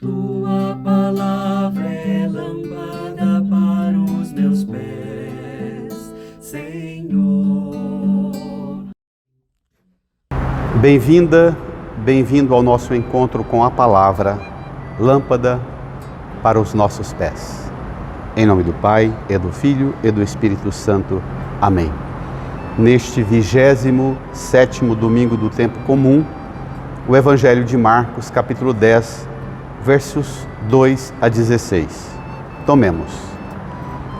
Tua palavra é lâmpada para os meus pés, Senhor. Bem-vinda, bem-vindo ao nosso encontro com a palavra, lâmpada para os nossos pés. Em nome do Pai, e do Filho, e do Espírito Santo. Amém. Neste 27º domingo do tempo comum, o Evangelho de Marcos, capítulo 10, versos 2 a 16. Tomemos.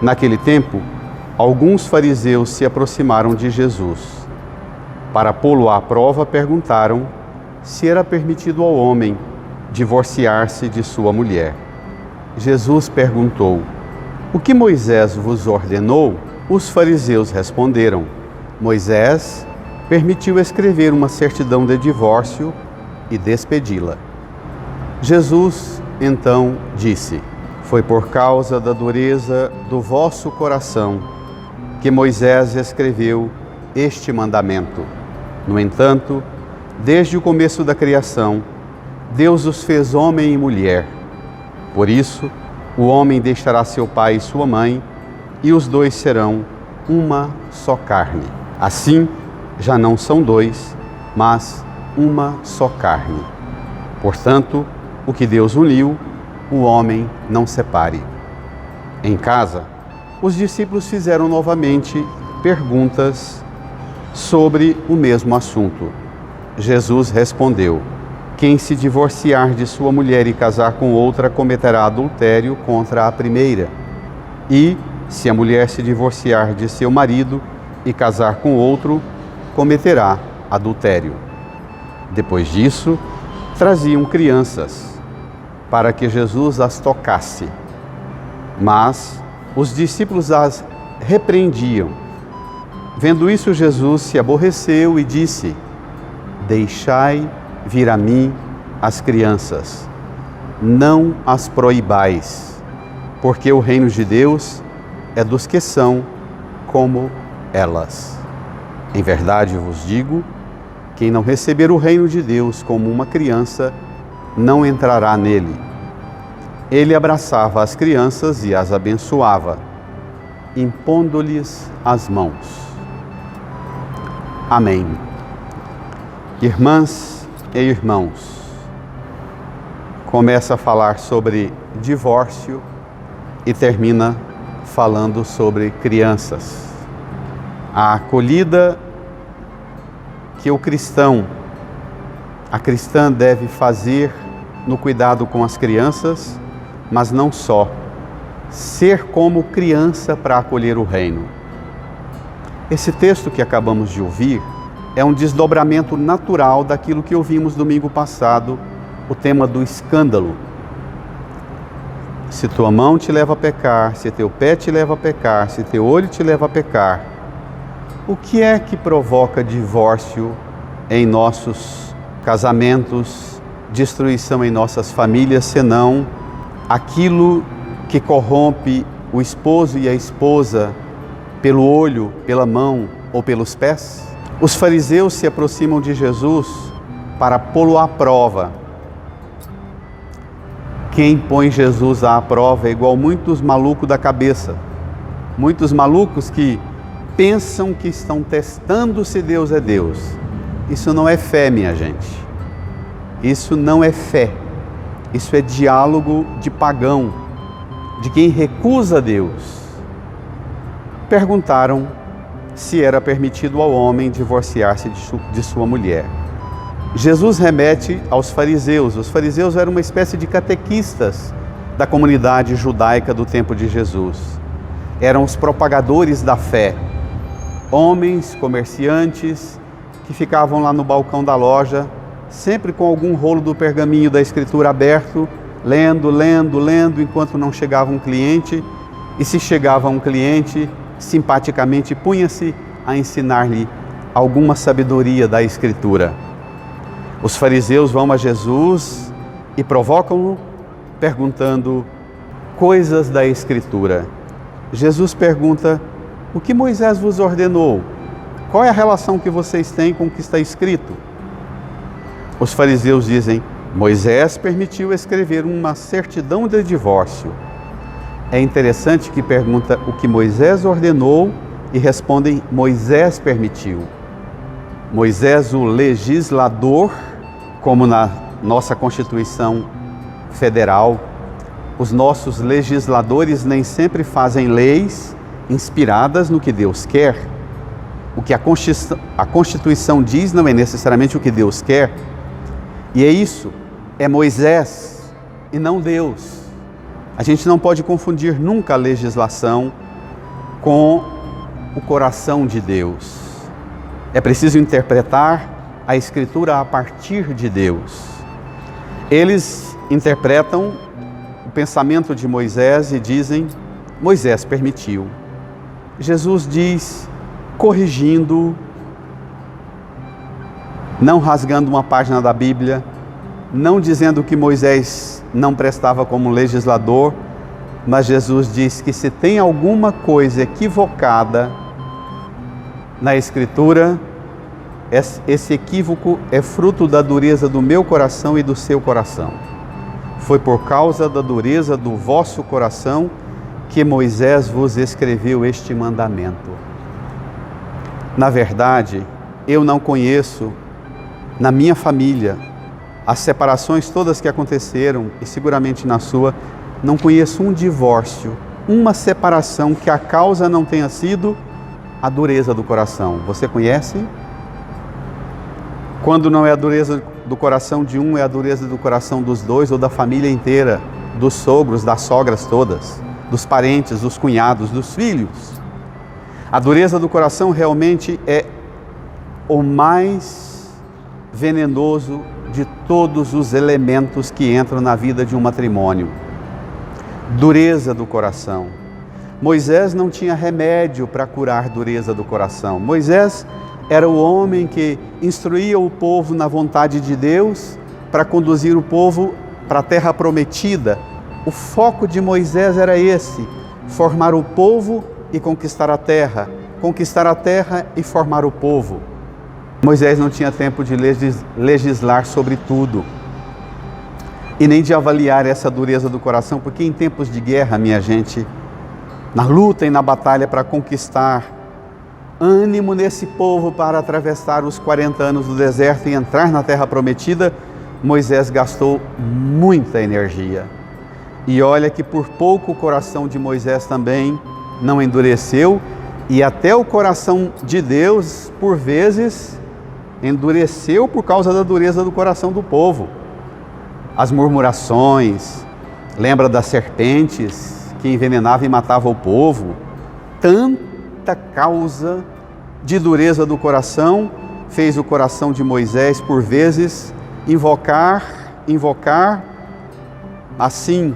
Naquele tempo, alguns fariseus se aproximaram de Jesus. Para pô-lo à prova, perguntaram se era permitido ao homem divorciar-se de sua mulher. Jesus perguntou: o que Moisés vos ordenou? Os fariseus responderam: Moisés permitiu escrever uma certidão de divórcio e despedi-la. Jesus então disse: foi por causa da dureza do vosso coração que Moisés escreveu este mandamento. No entanto, desde o começo da criação, Deus os fez homem e mulher. Por isso, o homem deixará seu pai e sua mãe, e os dois serão uma só carne. Assim, já não são dois, mas uma só carne. Portanto, o que Deus uniu, o homem não separe. Em casa, os discípulos fizeram novamente perguntas sobre o mesmo assunto. Jesus respondeu: quem se divorciar de sua mulher e casar com outra cometerá adultério contra a primeira. E, se a mulher se divorciar de seu marido e casar com outro, cometerá adultério. Depois disso, traziam crianças para que Jesus as tocasse. Mas os discípulos as repreendiam. Vendo isso, Jesus se aborreceu e disse: deixai vir a mim as crianças, não as proibais, porque o reino de Deus é dos que são como elas. Em verdade vos digo, quem não receber o reino de Deus como uma criança, não entrará nele. Ele abraçava as crianças e as abençoava, impondo-lhes as mãos. Amém. Irmãs e irmãos, começa a falar sobre divórcio e termina falando sobre crianças. A acolhida que a cristã deve fazer no cuidado com as crianças, mas não só, ser como criança para acolher o reino. Esse texto que acabamos de ouvir é um desdobramento natural daquilo que ouvimos domingo passado, o tema do escândalo. Se tua mão te leva a pecar, se teu pé te leva a pecar, se teu olho te leva a pecar, o que é que provoca divórcio em nossos casamentos, destruição em nossas famílias, senão aquilo que corrompe o esposo e a esposa pelo olho, pela mão ou pelos pés? Os fariseus se aproximam de Jesus para pô-lo à prova. Quem põe Jesus à prova é igual muitos malucos da cabeça. Muitos malucos que pensam que estão testando se Deus é Deus. Isso não é fé, minha gente. Isso não é fé. Isso é diálogo de pagão, de quem recusa Deus. Perguntaram se era permitido ao homem divorciar-se de sua mulher. Jesus remete aos fariseus. Os fariseus eram uma espécie de catequistas da comunidade judaica do tempo de Jesus. Eram os propagadores da fé. Homens, comerciantes, que ficavam lá no balcão da loja, sempre com algum rolo do pergaminho da Escritura aberto, lendo, enquanto não chegava um cliente. E se chegava um cliente, simpaticamente punha-se a ensinar-lhe alguma sabedoria da Escritura. Os fariseus vão a Jesus e provocam-no, perguntando coisas da Escritura. Jesus pergunta: o que Moisés vos ordenou? Qual é a relação que vocês têm com o que está escrito? Os fariseus dizem: Moisés permitiu escrever uma certidão de divórcio. É interessante que pergunta o que Moisés ordenou e respondem Moisés permitiu. Moisés, o legislador, como na nossa Constituição Federal, os nossos legisladores nem sempre fazem leis inspiradas no que Deus quer. O que a Constituição diz não é necessariamente o que Deus quer. E é isso, é Moisés e não Deus. A gente não pode confundir nunca a legislação com o coração de Deus. É preciso interpretar a Escritura a partir de Deus. Eles interpretam o pensamento de Moisés e dizem, Moisés permitiu. Jesus diz, corrigindo, não rasgando uma página da Bíblia, não dizendo que Moisés não prestava como legislador, mas Jesus diz que se tem alguma coisa equivocada na Escritura, esse equívoco é fruto da dureza do meu coração e do seu coração. Foi por causa da dureza do vosso coração que Moisés vos escreveu este mandamento. Na verdade, eu não conheço na minha família as separações todas que aconteceram, e seguramente na sua, não conheço um divórcio, uma separação que a causa não tenha sido a dureza do coração. Você conhece? Quando não é a dureza do coração de um, é a dureza do coração dos dois ou da família inteira, dos sogros, das sogras todas, dos parentes, dos cunhados, dos filhos. A dureza do coração realmente é o mais venenoso de todos os elementos que entram na vida de um matrimônio. Dureza do coração. Moisés não tinha remédio para curar dureza do coração. Moisés era o homem que instruía o povo na vontade de Deus para conduzir o povo para a terra prometida. O foco de Moisés era esse, formar o povo e conquistar a terra e formar o povo. Moisés não tinha tempo de legislar sobre tudo e nem de avaliar essa dureza do coração, porque em tempos de guerra, minha gente, na luta e na batalha para conquistar ânimo nesse povo para atravessar os 40 anos do deserto e entrar na terra prometida, Moisés gastou muita energia. E olha que por pouco o coração de Moisés também não endureceu, e até o coração de Deus, por vezes, endureceu por causa da dureza do coração do povo. As murmurações, lembra das serpentes que envenenavam e matavam o povo? Tanta causa de dureza do coração fez o coração de Moisés, por vezes, invocar assim,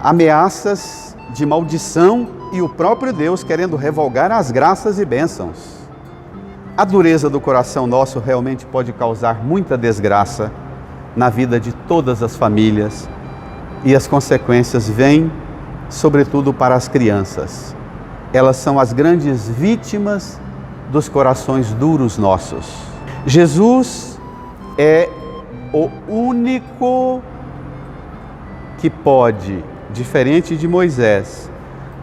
ameaças de maldição e o próprio Deus querendo revogar as graças e bênçãos. A dureza do coração nosso realmente pode causar muita desgraça na vida de todas as famílias e as consequências vêm, sobretudo, para as crianças. Elas são as grandes vítimas dos corações duros nossos. Jesus é o único que pode, diferente de Moisés.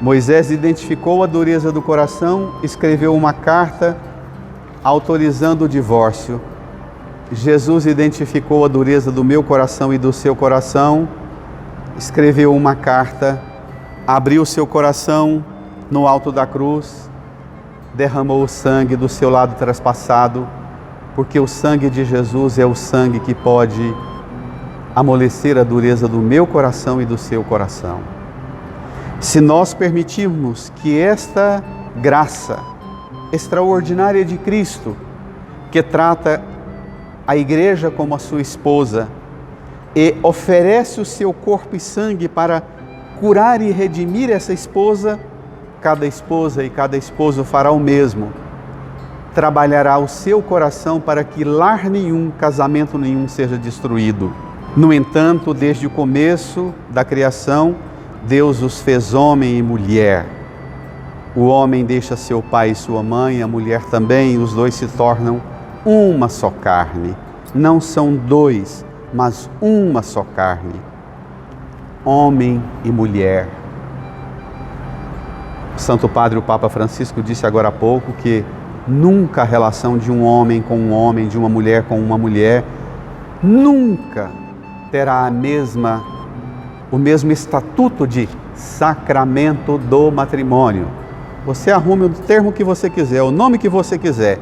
Moisés identificou a dureza do coração, escreveu uma carta autorizando o divórcio. Jesus identificou a dureza do meu coração e do seu coração, escreveu uma carta, abriu seu coração no alto da cruz, derramou o sangue do seu lado traspassado, porque o sangue de Jesus é o sangue que pode amolecer a dureza do meu coração e do seu coração. Se nós permitirmos que esta graça extraordinária de Cristo, que trata a igreja como a sua esposa e oferece o seu corpo e sangue para curar e redimir essa esposa, cada esposa e cada esposo fará o mesmo. Trabalhará o seu coração para que lar nenhum, casamento nenhum seja destruído. No entanto, desde o começo da criação, Deus os fez homem e mulher. O homem deixa seu pai e sua mãe, a mulher também, e os dois se tornam uma só carne. Não são dois, mas uma só carne. Homem e mulher. O Santo Padre, o Papa Francisco, disse agora há pouco que nunca a relação de um homem com um homem, de uma mulher com uma mulher, nunca terá o mesmo estatuto de sacramento do matrimônio. Você arrume o termo que você quiser, o nome que você quiser.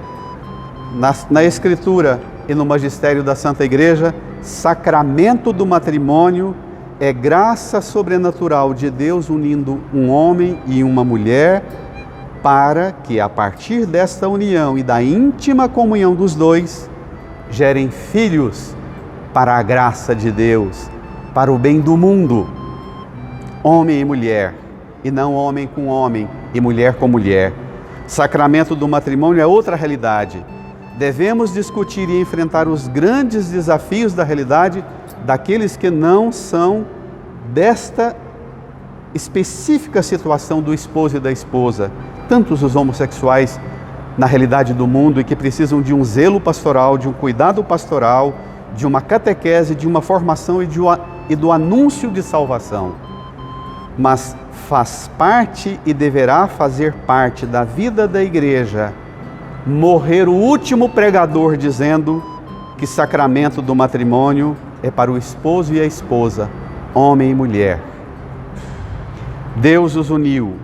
Na Escritura e no magistério da Santa Igreja, sacramento do matrimônio é graça sobrenatural de Deus unindo um homem e uma mulher para que, a partir desta união e da íntima comunhão dos dois, gerem filhos para a graça de Deus, para o bem do mundo. Homem e mulher, e não homem com homem e mulher com mulher. Sacramento do matrimônio é outra realidade. Devemos discutir e enfrentar os grandes desafios da realidade daqueles que não são desta específica situação do esposo e da esposa. Tantos os homossexuais na realidade do mundo e que precisam de um zelo pastoral, de um cuidado pastoral, de uma catequese, de uma formação e do anúncio de salvação. Mas faz parte e deverá fazer parte da vida da igreja morrer o último pregador dizendo que sacramento do matrimônio é para o esposo e a esposa, homem e mulher. Deus os uniu.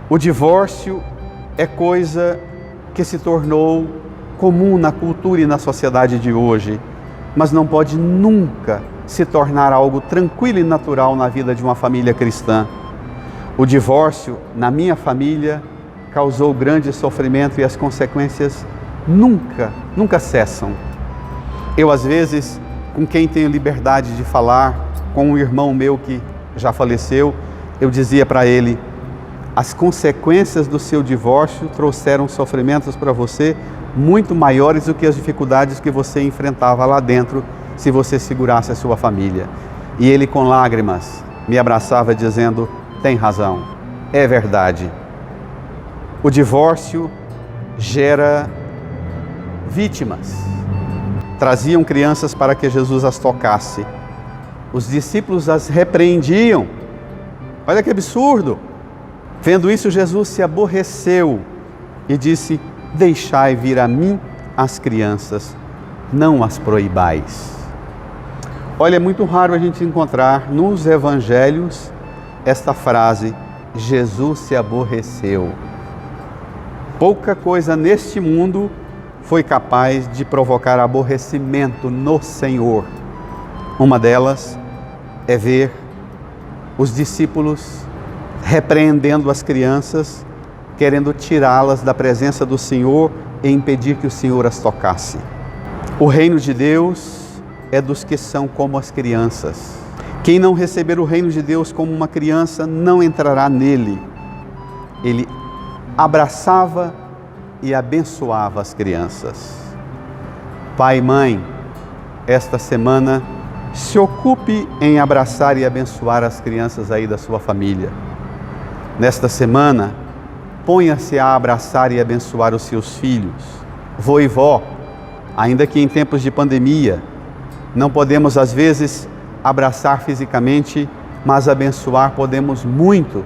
O divórcio é coisa que se tornou comum na cultura e na sociedade de hoje, mas não pode nunca se tornar algo tranquilo e natural na vida de uma família cristã. O divórcio, na minha família, causou grande sofrimento e as consequências nunca cessam. Eu, às vezes, com quem tenho liberdade de falar, com um irmão meu que já faleceu, eu dizia para ele: as consequências do seu divórcio trouxeram sofrimentos para você muito maiores do que as dificuldades que você enfrentava lá dentro se você segurasse a sua família. E ele, com lágrimas, me abraçava dizendo: tem razão, é verdade. O divórcio gera vítimas. Traziam crianças para que Jesus as tocasse. Os discípulos as repreendiam. Olha que absurdo! Vendo isso, Jesus se aborreceu e disse: deixai vir a mim as crianças, não as proibais. Olha, é muito raro a gente encontrar nos evangelhos esta frase: Jesus se aborreceu. Pouca coisa neste mundo foi capaz de provocar aborrecimento no Senhor. Uma delas é ver os discípulos repreendendo as crianças, querendo tirá-las da presença do Senhor e impedir que o Senhor as tocasse. O reino de Deus é dos que são como as crianças. Quem não receber o reino de Deus como uma criança não entrará nele. Ele abraçava e abençoava as crianças. Pai e mãe, esta semana se ocupe em abraçar e abençoar as crianças aí da sua família. Nesta semana, ponha-se a abraçar e abençoar os seus filhos. Vô e vó, ainda que em tempos de pandemia, não podemos às vezes abraçar fisicamente, mas abençoar podemos muito,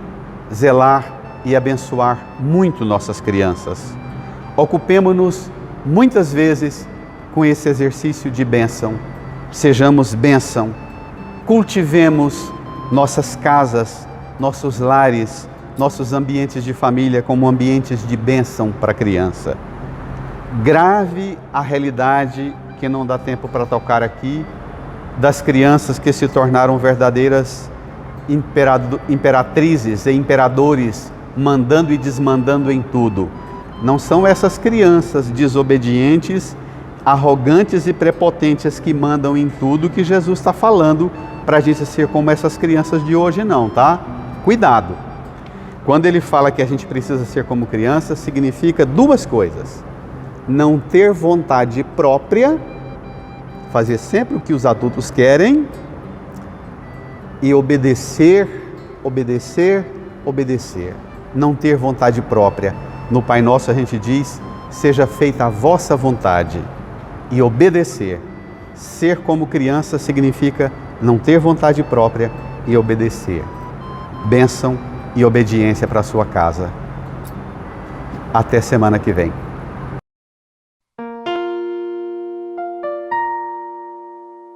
zelar e abençoar muito nossas crianças. Ocupemo-nos muitas vezes com esse exercício de bênção. Sejamos bênção, cultivemos nossas casas, nossos lares, nossos ambientes de família como ambientes de bênção para a criança. Grave a realidade, que não dá tempo para tocar aqui, das crianças que se tornaram verdadeiras imperatrizes e imperadores, mandando e desmandando em tudo. Não são essas crianças desobedientes, arrogantes e prepotentes que mandam em tudo que Jesus está falando para a gente ser como essas crianças de hoje, não, tá? Cuidado! Quando ele fala que a gente precisa ser como criança, significa duas coisas: não ter vontade própria, fazer sempre o que os adultos querem, e obedecer. Não ter vontade própria. No Pai Nosso a gente diz: seja feita a vossa vontade, e obedecer. ser como criança significa não ter vontade própria e obedecer. Bênção e obediência para a sua casa. Até semana que vem.